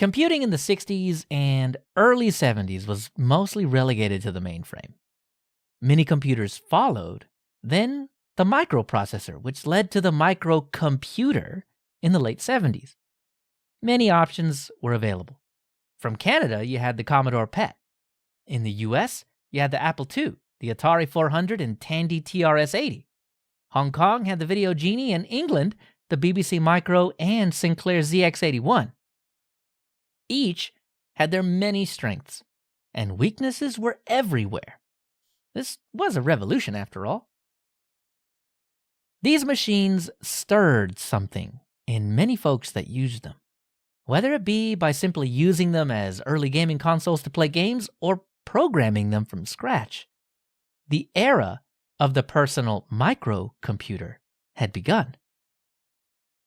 Computing in the 60s and early 70s was mostly relegated to the mainframe. Mini-computers followed, then the microprocessor, which led to the microcomputer in the late 70s. Many options were available. From Canada, you had the Commodore PET. In the US, you had the Apple II, the Atari 400, and Tandy TRS-80. Hong Kong had the Video Genie, and England, the BBC Micro and Sinclair ZX81. Each had their many strengths, and weaknesses were everywhere. This was a revolution, after all. These machines stirred something in many folks that used them, whether it be by simply using them as early gaming consoles to play games or programming them from scratch. The era of the personal microcomputer had begun.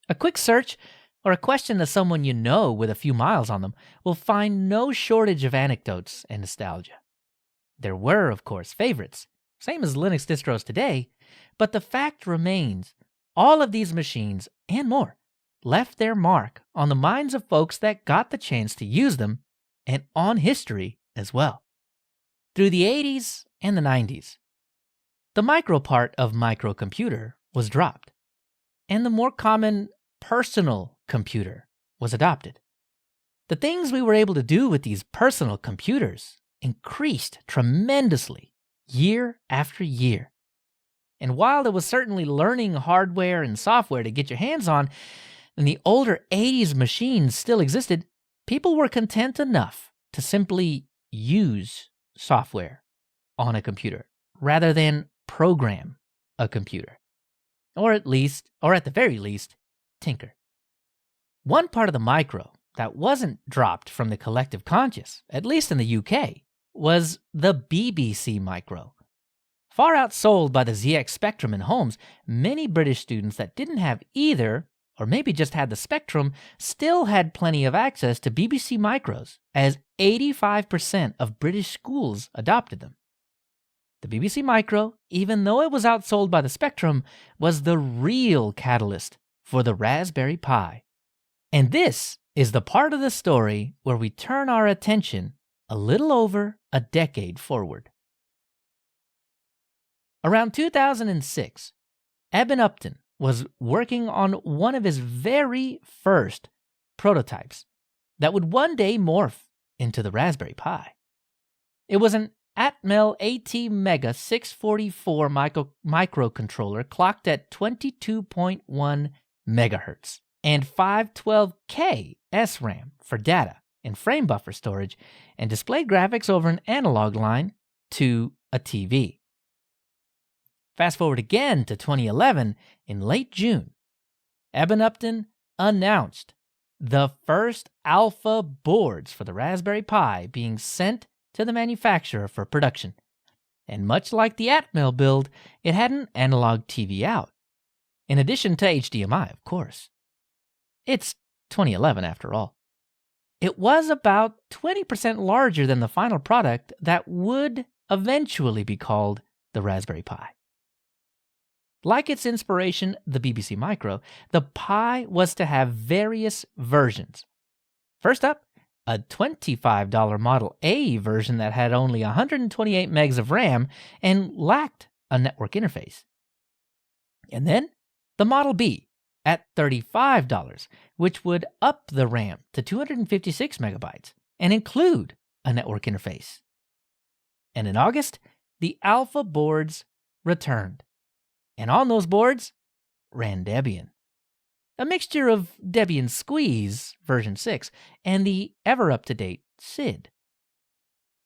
A quick search or a question to someone you know with a few miles on them will find no shortage of anecdotes and nostalgia. There were, of course, favorites, same as Linux distros today, but the fact remains, all of these machines, and more, left their mark on the minds of folks that got the chance to use them, and on history as well. Through the 80s and the 90s, the micro part of microcomputer was dropped, and the more common personal computer was adopted. The things we were able to do with these personal computers increased tremendously year after year. And while there was certainly learning hardware and software to get your hands on, and the older 80s machines still existed, people were content enough to simply use software on a computer rather than program a computer. Or at the very least, tinker. One part of the micro that wasn't dropped from the collective conscious, at least in the UK, was the BBC Micro. Far outsold by the ZX Spectrum in homes, many British students that didn't have either, or maybe just had the Spectrum, still had plenty of access to BBC Micros, as 85% of British schools adopted them. The BBC Micro, even though it was outsold by the Spectrum, was the real catalyst for the Raspberry Pi. And this is the part of the story where we turn our attention a little over a decade forward. Around 2006, Eben Upton was working on one of his very first prototypes that would one day morph into the Raspberry Pi. It was an Atmel AT-Mega 644 microcontroller clocked at 22.1 megahertz and 512K SRAM for data and frame buffer storage, and displayed graphics over an analog line to a TV. Fast forward again to 2011, in late June, Eben Upton announced the first alpha boards for the Raspberry Pi being sent to the manufacturer for production. And much like the Atmel build, it had an analog TV out, in addition to HDMI, of course. It's 2011 after all. It was about 20% larger than the final product that would eventually be called the Raspberry Pi. Like its inspiration, the BBC Micro, the Pi was to have various versions. First up, a $25 Model A version that had only 128 megs of RAM and lacked a network interface. And then the Model B at $35, which would up the RAM to 256 megabytes and include a network interface. And in August, the alpha boards returned. And on those boards ran Debian, a mixture of Debian Squeeze version 6 and the ever-up-to-date SID.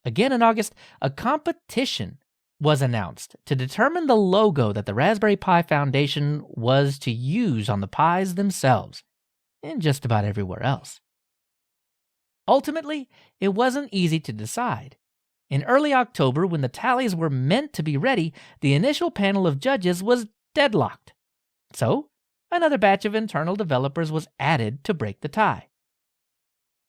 Again in August, a competition was announced to determine the logo that the Raspberry Pi Foundation was to use on the Pis themselves, and just about everywhere else. Ultimately, it wasn't easy to decide. In early October, when the tallies were meant to be ready, the initial panel of judges was deadlocked. So, another batch of internal developers was added to break the tie.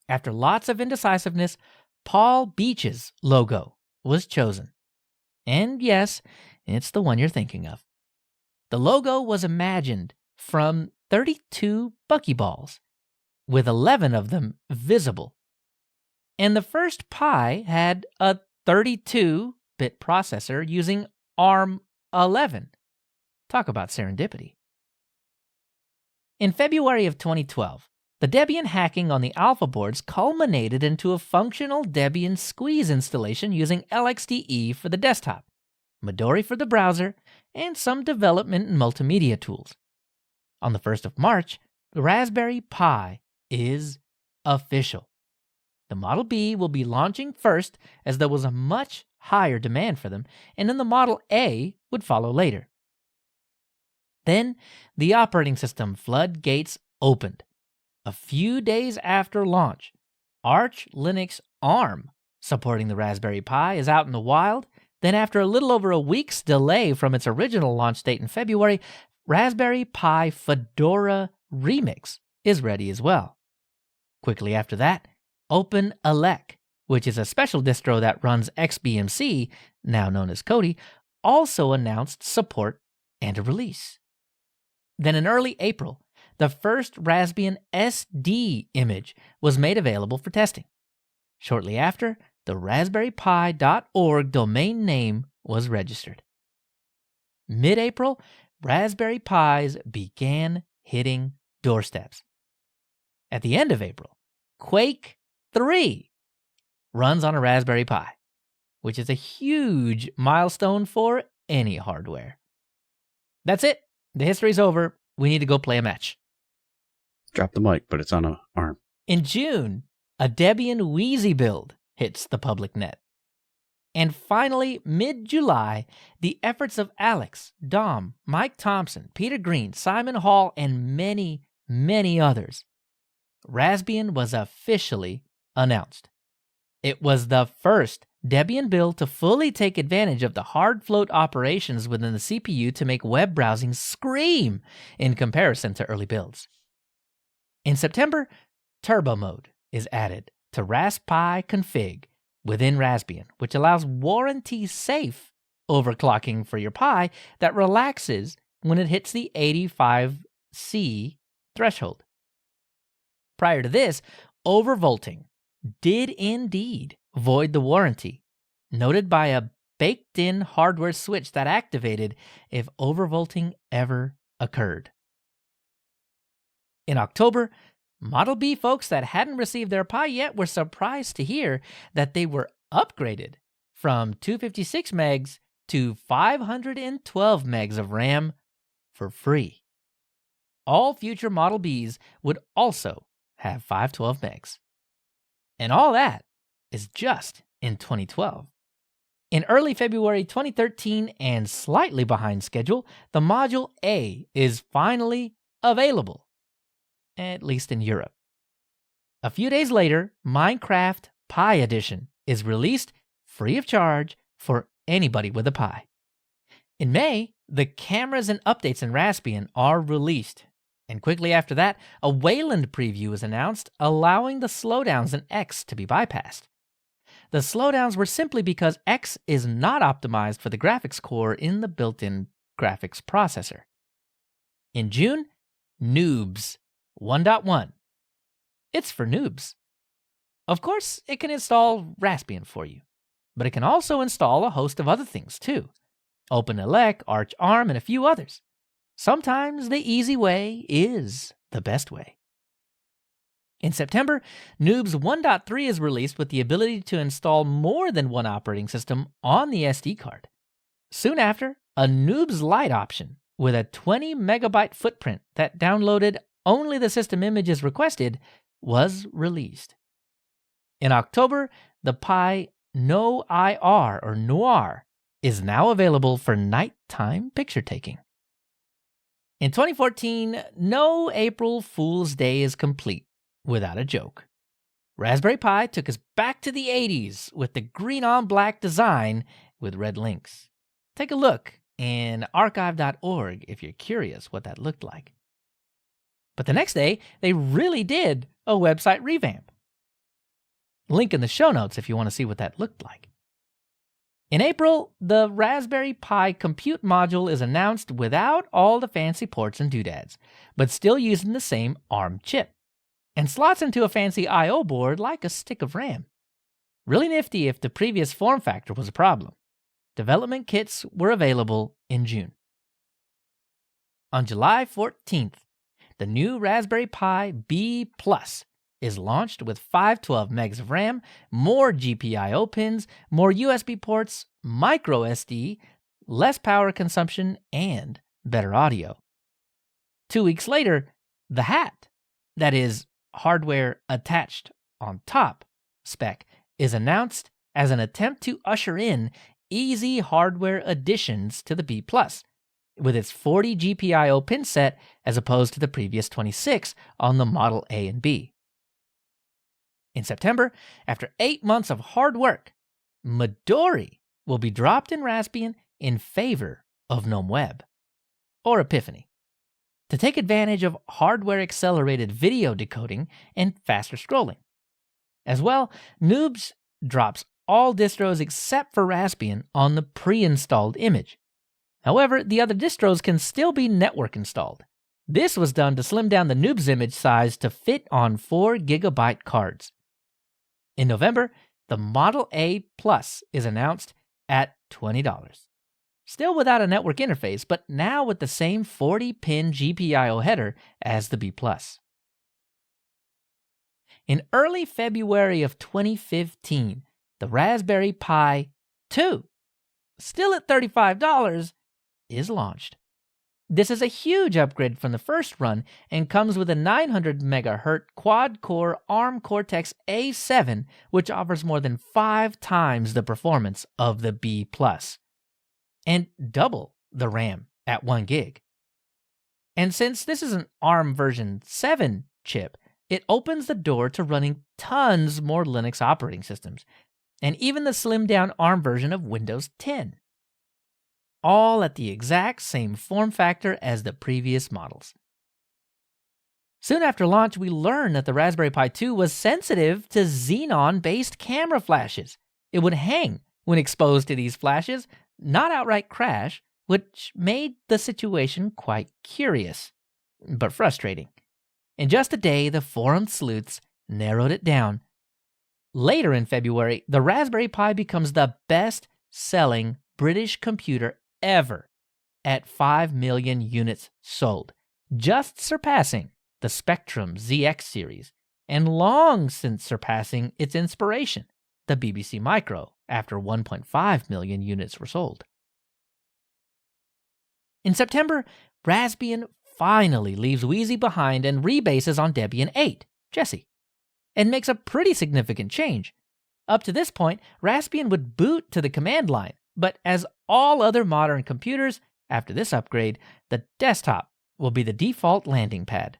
After lots of indecisiveness, Paul Beech's logo was chosen. And yes, it's the one you're thinking of. The logo was imagined from 32 buckyballs, with 11 of them visible. And the first Pi had a 32-bit processor using ARM 11. Talk about serendipity. In February of 2012, the Debian hacking on the alpha boards culminated into a functional Debian Squeeze installation using LXDE for the desktop, Midori for the browser, and some development and multimedia tools. On the 1st of March, the Raspberry Pi is official. The Model B will be launching first as there was a much higher demand for them, and then the Model A would follow later. Then, the operating system floodgates opened. A few days after launch, Arch Linux ARM, supporting the Raspberry Pi, is out in the wild. Then after a little over a week's delay from its original launch date in February, Raspberry Pi Fedora Remix is ready as well. Quickly after that, OpenELEC, which is a special distro that runs XBMC, now known as Kodi, also announced support and a release. Then in early April, the first Raspbian SD Image was made available for testing. Shortly after, the raspberrypi.org domain name was registered. Mid-April, Raspberry Pis began hitting doorsteps. At the end of April, Quake III runs on a Raspberry Pi, which is a huge milestone for any hardware. That's it. The history's over. We need to go play a match. Drop the mic, but it's on a ARM. In June, a Debian Wheezy build hits the public net. And finally, mid-July, the efforts of Alex, Dom, Mike Thompson, Peter Green, Simon Hall, and many, many others. Raspbian was officially announced. It was the first Debian build to fully take advantage of the hard float operations within the CPU to make web browsing scream in comparison to early builds. In September, Turbo Mode is added to Raspi config within Raspbian, which allows warranty-safe overclocking for your Pi that relaxes when it hits the 85C threshold. Prior to this, overvolting did indeed void the warranty, noted by a baked-in hardware switch that activated if overvolting ever occurred. In October, Model B folks that hadn't received their Pi yet were surprised to hear that they were upgraded from 256 megs to 512 megs of RAM for free. All future Model Bs would also have 512 megs. And all that is just in 2012. In early February 2013 and slightly behind schedule, the Module A is finally available, at least in Europe. A few days later, Minecraft Pi Edition is released free of charge for anybody with a Pi. In May, the cameras and updates in Raspbian are released. And quickly after that, a Wayland preview is announced, allowing the slowdowns in X to be bypassed. The slowdowns were simply because X is not optimized for the graphics core in the built-in graphics processor. In June, Noobs 1.1. It's for noobs. Of course, it can install Raspbian for you, but it can also install a host of other things too. OpenELEC, Arch ARM, and a few others. Sometimes the easy way is the best way. In September, Noobs 1.3 is released with the ability to install more than one operating system on the SD card. Soon after, a Noobs Lite option with a 20 megabyte footprint that downloaded only the system images requested was released. In October, the Pi Noir or Noir is now available for nighttime picture taking. In 2014, no April Fool's Day is complete without a joke. Raspberry Pi took us back to the 80s with the green-on-black design with red links. Take a look in archive.org if you're curious what that looked like. But the next day, they really did a website revamp. Link in the show notes if you want to see what that looked like. In April, the Raspberry Pi Compute module is announced without all the fancy ports and doodads, but still using the same ARM chip. and slots into a fancy I/O board like a stick of RAM. Really nifty if the previous form factor was a problem. Development kits were available in June. On July 14th, the new Raspberry Pi B Plus is launched with 512 megs of RAM, more GPIO pins, more USB ports, micro SD, less power consumption, and better audio. 2 weeks later, the hat, that is, hardware attached on top spec, is announced as an attempt to usher in easy hardware additions to the B Plus, with its 40 GPIO pin set as opposed to the previous 26 on the Model A and B. In September, after 8 months of hard work, Midori will be dropped in Raspbian in favor of GNOME Web, or Epiphany, to take advantage of hardware-accelerated video decoding and faster scrolling. As well, Noobs drops all distros except for Raspbian on the pre-installed image. However, the other distros can still be network installed. This was done to slim down the Noobs image size to fit on 4 GB cards. In November, the Model A Plus is announced at $20. Still without a network interface, but now with the same 40-pin GPIO header as the B Plus. In early February of 2015, the Raspberry Pi 2, still at $35, is launched. This is a huge upgrade from the first run and comes with a 900 MHz quad-core ARM Cortex-A7, which offers more than 5 times the performance of the B+, and double the RAM at 1 gig. And since this is an ARM version 7 chip, it opens the door to running tons more Linux operating systems, and even the slimmed-down ARM version of Windows 10. All at the exact same form factor as the previous models. Soon after launch, we learned that the Raspberry Pi 2 was sensitive to xenon-based camera flashes. It would hang when exposed to these flashes, not outright crash, which made the situation quite curious, but frustrating. In just a day, the forum sleuths narrowed it down. Later in February, the Raspberry Pi becomes the best-selling British computer ever at 5 million units sold, just surpassing the Spectrum ZX series, and long since surpassing its inspiration, the BBC Micro, after 1.5 million units were sold. In September, Raspbian finally leaves Wheezy behind and rebases on Debian 8, Jessie, and makes a pretty significant change. Up to this point, Raspbian would boot to the command line, but as all other modern computers, after this upgrade, the desktop will be the default landing pad.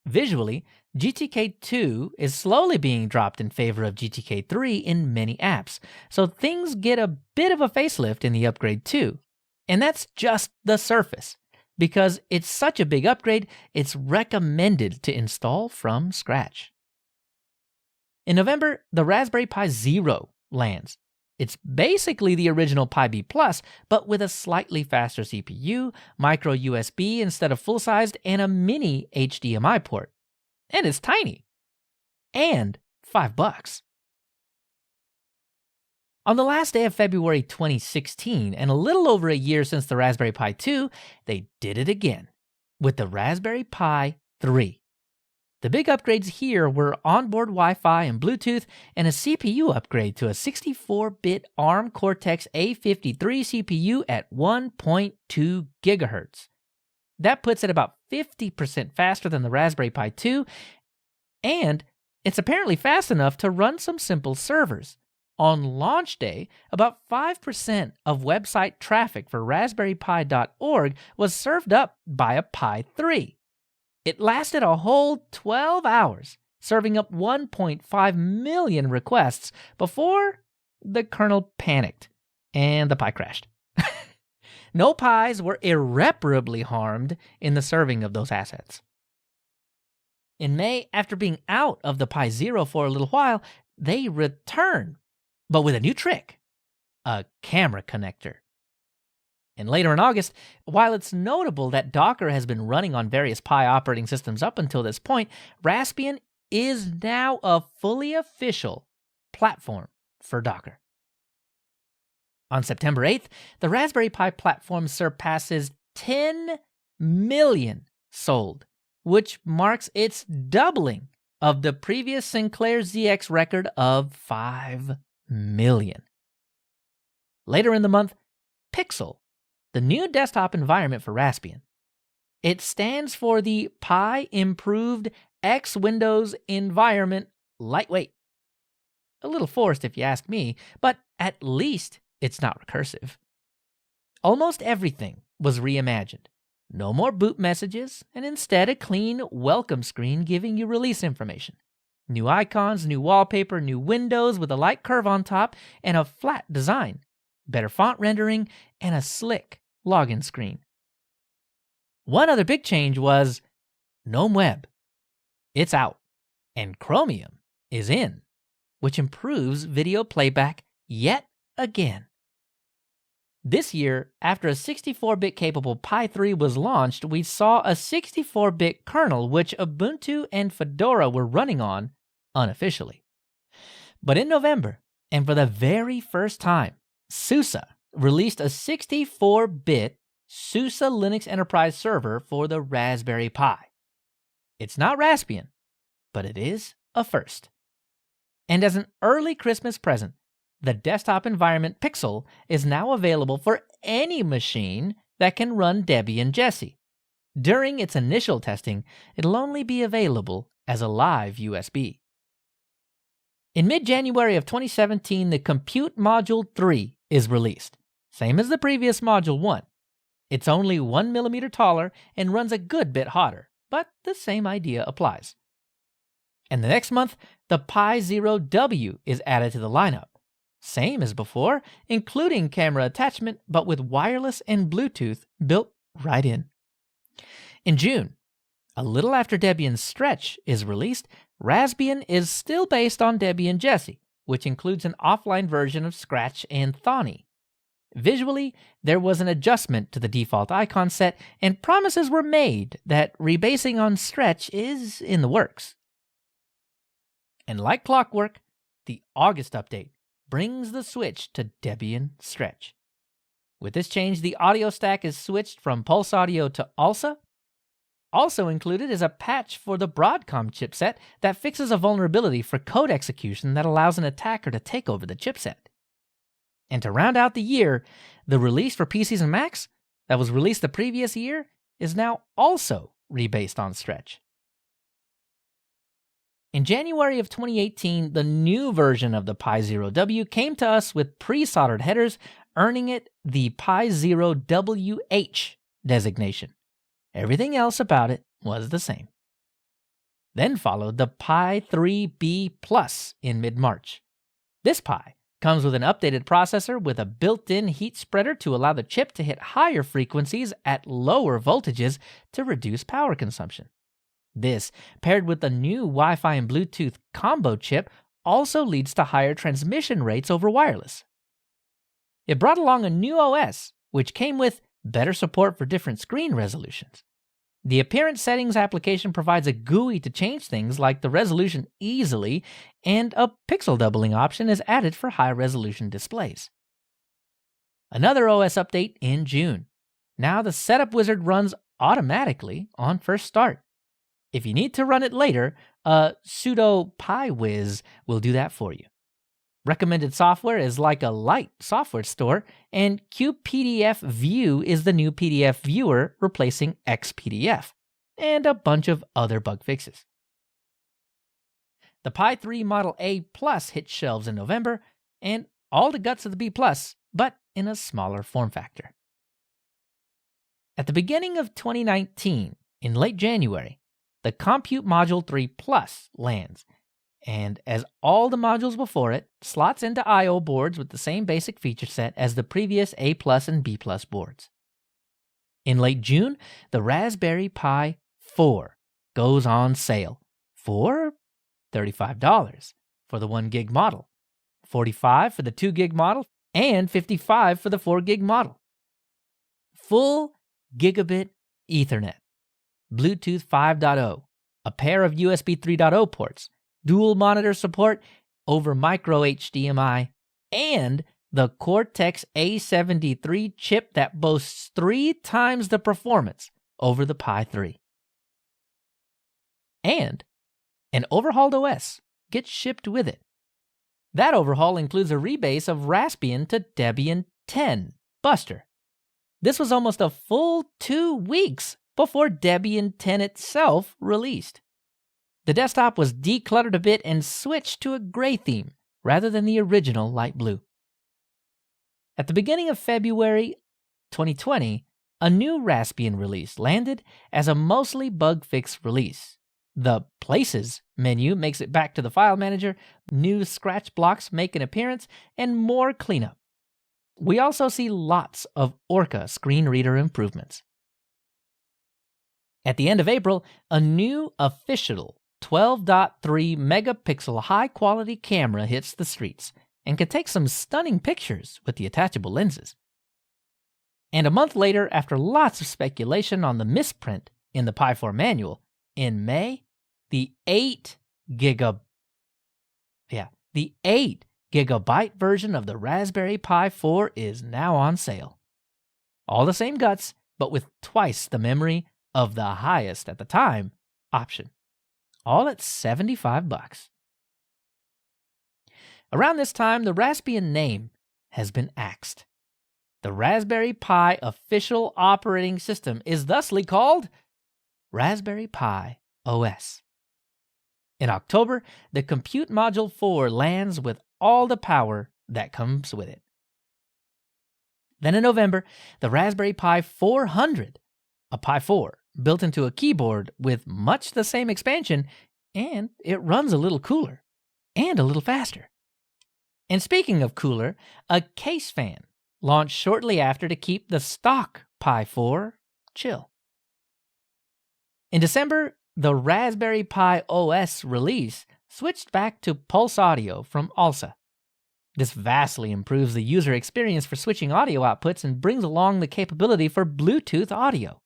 Visually, GTK2 is slowly being dropped in favor of GTK3 in many apps, so things get a bit of a facelift in the upgrade too. And that's just the surface. Because it's such a big upgrade, it's recommended to install from scratch. In November, the Raspberry Pi Zero lands. It's basically the original Pi B+, but with a slightly faster CPU, micro USB instead of full-sized, and a mini HDMI port. And it's tiny. And $5. On the last day of February 2016, and a little over a year since the Raspberry Pi 2, they did it again with the Raspberry Pi 3. The big upgrades here were onboard Wi-Fi and Bluetooth, and a CPU upgrade to a 64-bit ARM Cortex-A53 CPU at 1.2 GHz. That puts it about 50% faster than the Raspberry Pi 2, and it's apparently fast enough to run some simple servers. On launch day, about 5% of website traffic for raspberrypi.org was served up by a Pi 3. It lasted a whole 12 hours, serving up 1.5 million requests before the kernel panicked and the Pi crashed. No Pis were irreparably harmed in the serving of those assets. In May, after being out of the Pi Zero for a little while, they returned, but with a new trick, a camera connector. And later in August, while it's notable that Docker has been running on various Pi operating systems up until this point, Raspbian is now a fully official platform for Docker. On September 8th, the Raspberry Pi platform surpasses 10 million sold, which marks its doubling of the previous Sinclair ZX record of 5 million. Later in the month, Pixel, the new desktop environment for Raspbian. It stands for the Pi Improved X Windows Environment Lightweight. A little forced if you ask me, but at least it's not recursive. Almost everything was reimagined. No more boot messages, and instead a clean welcome screen giving you release information. New icons, new wallpaper, new windows with a light curve on top, and a flat design. Better font rendering, and a slick login screen. One other big change was GNOME Web. It's out, and Chromium is in, which improves video playback yet again. This year, after a 64-bit capable Pi 3 was launched, we saw a 64-bit kernel which Ubuntu and Fedora were running on unofficially. But in November, and for the very first time, SUSE released a 64-bit SUSE Linux Enterprise server for the Raspberry Pi. It's not Raspbian, but it is a first. And as an early Christmas present, the desktop environment Pixel is now available for any machine that can run Debian Jessie. During its initial testing, it'll only be available as a live USB. In mid-January of 2017, the Compute Module 3 is released, same as the previous Module 1. It's only 1 millimeter taller and runs a good bit hotter, but the same idea applies. And the next month, the Pi Zero W is added to the lineup. Same as before, including camera attachment, but with wireless and Bluetooth built right in. In June, a little after Debian Stretch is released, Raspbian is still based on Debian Jessie, which includes an offline version of Scratch and Thonny. Visually, there was an adjustment to the default icon set, and promises were made that rebasing on Stretch is in the works. And like clockwork, the August update brings the switch to Debian Stretch. With this change, the audio stack is switched from Pulse Audio to ALSA. Also included is a patch for the Broadcom chipset that fixes a vulnerability for code execution that allows an attacker to take over the chipset. And to round out the year, the release for PCs and Macs that was released the previous year is now also rebased on Stretch. In January of 2018, the new version of the Pi Zero W came to us with pre-soldered headers, earning it the Pi Zero WH designation. Everything else about it was the same. Then followed the Pi 3B Plus in mid-March. This Pi comes with an updated processor with a built-in heat spreader to allow the chip to hit higher frequencies at lower voltages to reduce power consumption. This, paired with the new Wi-Fi and Bluetooth combo chip, also leads to higher transmission rates over wireless. It brought along a new OS, which came with better support for different screen resolutions. The Appearance Settings application provides a GUI to change things like the resolution easily, and a pixel doubling option is added for high-resolution displays. Another OS update in June. Now the setup wizard runs automatically on first start. If you need to run it later, a sudo piwiz will do that for you. Recommended software is like a light software store, and QPDF View is the new PDF viewer replacing XPDF, and a bunch of other bug fixes. The Pi 3 Model A Plus hit shelves in November, and all the guts of the B Plus, but in a smaller form factor. At the beginning of 2019, in late January, the Compute Module 3 Plus lands, and as all the modules before it, slots into I/O boards with the same basic feature set as the previous A Plus and B Plus boards. In late June, the Raspberry Pi 4 goes on sale for $35 for the 1 gig model, $45 for the 2 gig model, and $55 for the 4 gig model. full gigabit Ethernet, Bluetooth 5.0, a pair of USB 3.0 ports, dual monitor support over micro HDMI, and the Cortex A73 chip that boasts 3 times the performance over the Pi 3. And an overhauled OS gets shipped with it. That overhaul includes a rebase of Raspbian to Debian 10 Buster. This was almost a full 2 weeks before Debian 10 itself released. The desktop was decluttered a bit and switched to a gray theme rather than the original light blue. At the beginning of February 2020, a new Raspbian release landed as a mostly bug-fix release. The Places menu makes it back to the file manager, new scratch blocks make an appearance, and more cleanup. We also see lots of Orca screen reader improvements. At the end of April, a new official 12.3 megapixel high-quality camera hits the streets and can take some stunning pictures with the attachable lenses. And a month later, after lots of speculation on the misprint in the Pi 4 manual, in May, the 8 gigabyte version of the Raspberry Pi 4 is now on sale. All the same guts, but with twice the memory of the highest at the time option. All at $75. Around this time, the Raspbian name has been axed. The Raspberry Pi official operating system is thusly called Raspberry Pi OS. In October, the Compute Module 4 lands with all the power that comes with it. Then in November, the Raspberry Pi 400, a Pi 4 built into a keyboard with much the same expansion, and it runs a little cooler and a little faster. And speaking of cooler, a case fan launched shortly after to keep the stock Pi 4 chill. In December, the Raspberry Pi OS release switched back to Pulse Audio from ALSA. This vastly improves the user experience for switching audio outputs and brings along the capability for Bluetooth audio.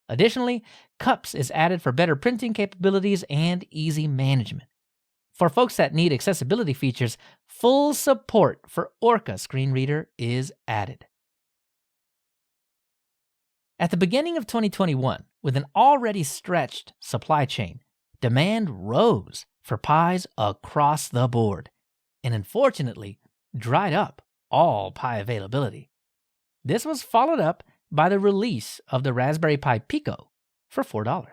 Additionally, Cups is added for better printing capabilities and easy management. For folks that need accessibility features, full support for Orca screen reader is added. At the beginning of 2021, with an already stretched supply chain, demand rose for Pis across the board, and unfortunately dried up all Pi availability. This was followed up by the release of the Raspberry Pi Pico for $4.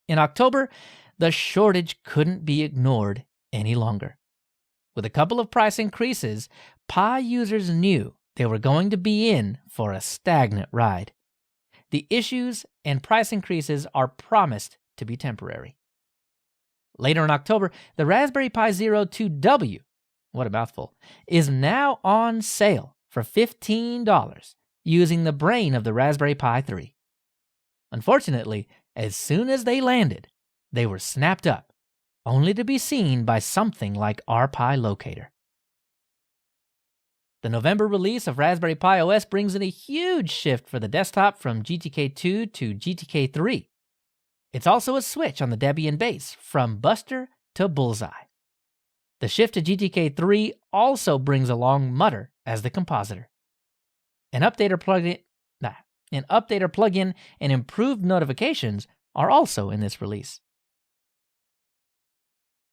In October, the shortage couldn't be ignored any longer. With a couple of price increases, Pi users knew they were going to be in for a stagnant ride. The issues and price increases are promised to be temporary. Later in October, the Raspberry Pi Zero 2W, what a mouthful, is now on sale for $15 using the brain of the Raspberry Pi 3. Unfortunately, as soon as they landed, they were snapped up, only to be seen by something like our Pi locator. The November release of Raspberry Pi OS brings in a huge shift for the desktop from GTK2 to GTK3. It's also a switch on the Debian base from Buster to Bullseye. The shift to GTK3 also brings along Mutter as the compositor. An updater plugin and improved notifications are also in this release.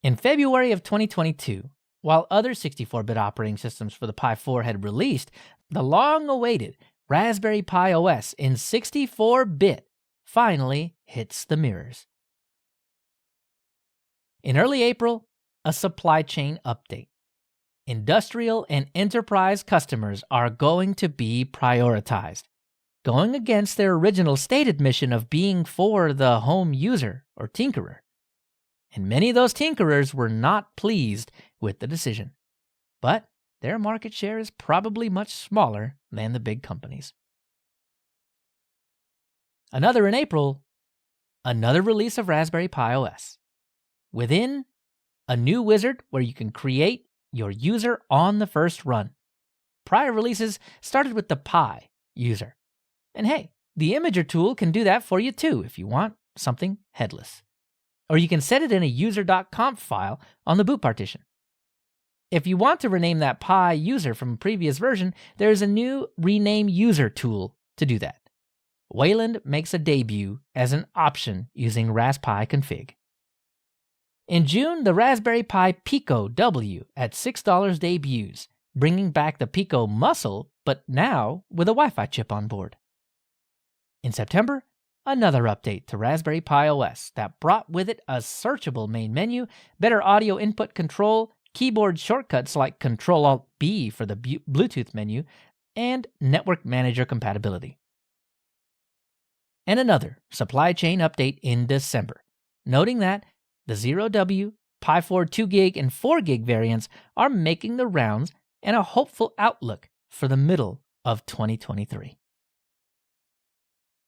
In February of 2022, while other 64-bit operating systems for the Pi 4 had released, the long-awaited Raspberry Pi OS in 64-bit finally hits the mirrors. In early April, a supply chain update. Industrial and enterprise customers are going to be prioritized, going against their original stated mission of being for the home user or tinkerer. And many of those tinkerers were not pleased with the decision. But their market share is probably much smaller than the big companies. Another in April, another release of Raspberry Pi OS. Within, a new wizard where you can create your user on the first run. Prior releases started with the Pi user. And hey, the Imager tool can do that for you too if you want something headless. Or you can set it in a user.conf file on the boot partition. If you want to rename that Pi user from a previous version, there's a new Rename User tool to do that. Wayland makes a debut as an option using Rasppi config. In June, the Raspberry Pi Pico W at $6 debuts, bringing back the Pico muscle, but now with a Wi-Fi chip on board. In September, another update to Raspberry Pi OS that brought with it a searchable main menu, better audio input control, keyboard shortcuts like Ctrl-Alt-B for the Bluetooth menu, and Network Manager compatibility. And another supply chain update in December, noting that the 0W, Pi 4 2GB, and 4GB variants are making the rounds and a hopeful outlook for the middle of 2023.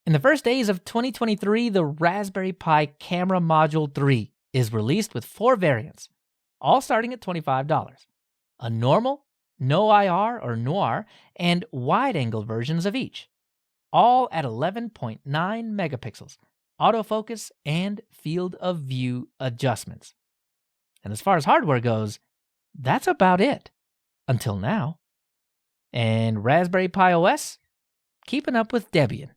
In the first days of 2023, the Raspberry Pi Camera Module 3 is released with 4 variants, all starting at $25. A normal, no IR or noir, and wide-angle versions of each, all at 11.9 megapixels, autofocus, and field of view adjustments. And as far as hardware goes, that's about it, until now. And Raspberry Pi OS, keeping up with Debian.